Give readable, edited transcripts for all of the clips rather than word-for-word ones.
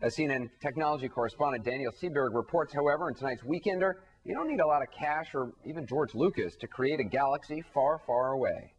As CNN technology correspondent Daniel Seberg reports, however, in tonight's Weekender, you don't need a lot of cash or even George Lucas to create a galaxy far, far away.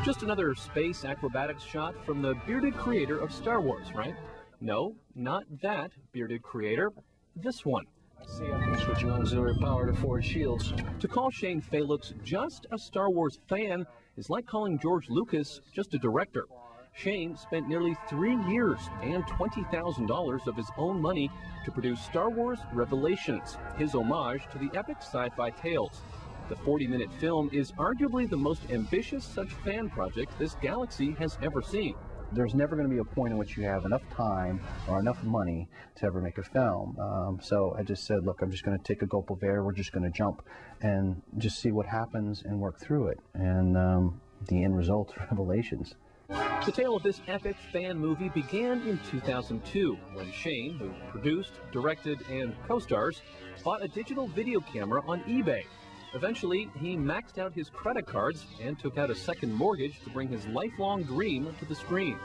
Just another space acrobatics shot from the bearded creator of Star Wars, right? No, not that bearded creator. This one. Switching auxiliary power to forward shields. To call Shane Felux just a Star Wars fan is like calling George Lucas just a director. Shane spent nearly 3 years and $20,000 of his own money to produce Star Wars Revelations, his homage to the epic sci-fi tales. The 40-minute film is arguably the most ambitious such fan project this galaxy has ever seen. There's never going to be a point in which you have enough time or enough money to ever make a film. So I just said, look, I'm just going to take a gulp of air. We're just going to jump and just see what happens and work through it. And the end result, Revelations. The tale of this epic fan movie began in 2002 when Shane, who produced, directed, and co-stars, bought a digital video camera on eBay. Eventually, he maxed out his credit cards and took out a second mortgage to bring his lifelong dream to the screen.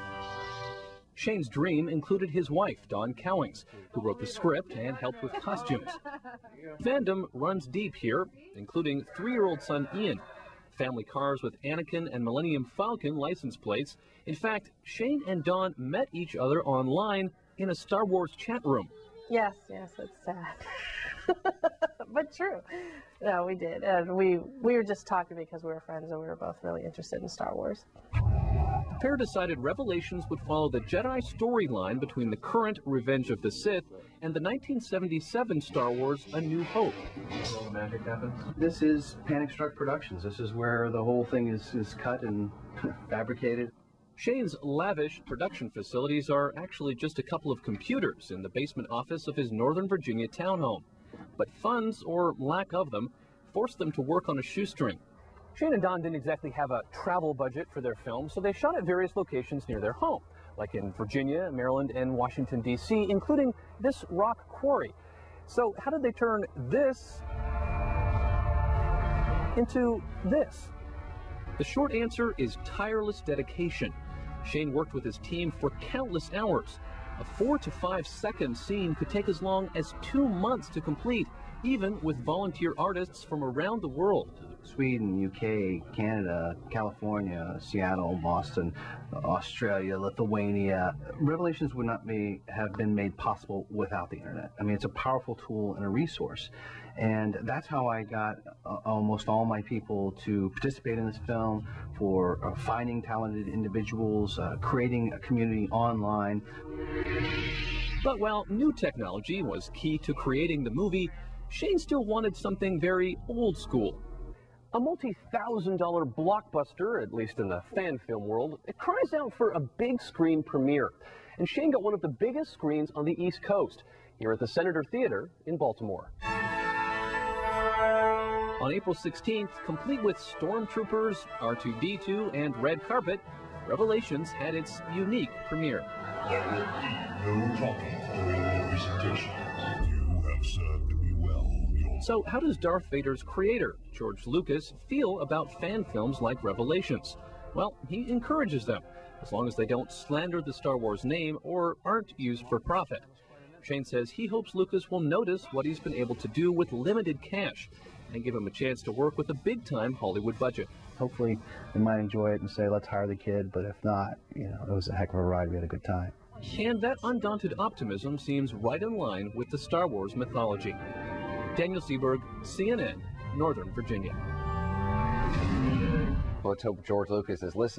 Shane's dream included his wife, Dawn Cowings, who wrote the script and helped with costumes. Fandom runs deep here, including 3-year-old son Ian, family cars with Anakin and Millennium Falcon license plates. In fact, Shane and Dawn met each other online in a Star Wars chat room. Yes, it's sad. But true. No, we did. And we were just talking because we were friends and we were both really interested in Star Wars. The pair decided Revelations would follow the Jedi storyline between the current Revenge of the Sith and the 1977 Star Wars A New Hope. All the magic happens. This is Panic Struck Productions. This is where the whole thing is cut and fabricated. Shane's lavish production facilities are actually just a couple of computers in the basement office of his Northern Virginia townhome. But funds, or lack of them, forced them to work on a shoestring. Shane and Dawn didn't exactly have a travel budget for their film, so they shot at various locations near their home, like in Virginia, Maryland, and Washington, D.C., including this rock quarry. So how did they turn this into this? The short answer is tireless dedication. Shane worked with his team for countless hours. A 4 to 5 second scene could take as long as 2 months to complete, even with volunteer artists from around the world. Sweden, UK, Canada, California, Seattle, Boston, Australia, Lithuania. Revelations would not have been made possible without the internet. I mean, it's a powerful tool and a resource. And that's how I got almost all my people to participate in this film, for finding talented individuals, creating a community online. But while new technology was key to creating the movie, Shane still wanted something very old school. A multi-$1,000 blockbuster, at least in the fan film world, it cries out for a big screen premiere. And Shane got one of the biggest screens on the East Coast, here at the Senator Theater in Baltimore. On April 16th, complete with stormtroopers, R2-D2, and red carpet, Revelations had its unique premiere. There will be no talking during the presentation. You have served me well. So how does Darth Vader's creator, George Lucas, feel about fan films like Revelations? Well, he encourages them, as long as they don't slander the Star Wars name or aren't used for profit. Shane says he hopes Lucas will notice what he's been able to do with limited cash and give him a chance to work with a big-time Hollywood budget. Hopefully they might enjoy it and say, let's hire the kid, but if not, it was a heck of a ride. We had a good time. And that undaunted optimism seems right in line with the Star Wars mythology. Daniel Seberg, CNN, Northern Virginia. Well, let's hope George Lucas is listening.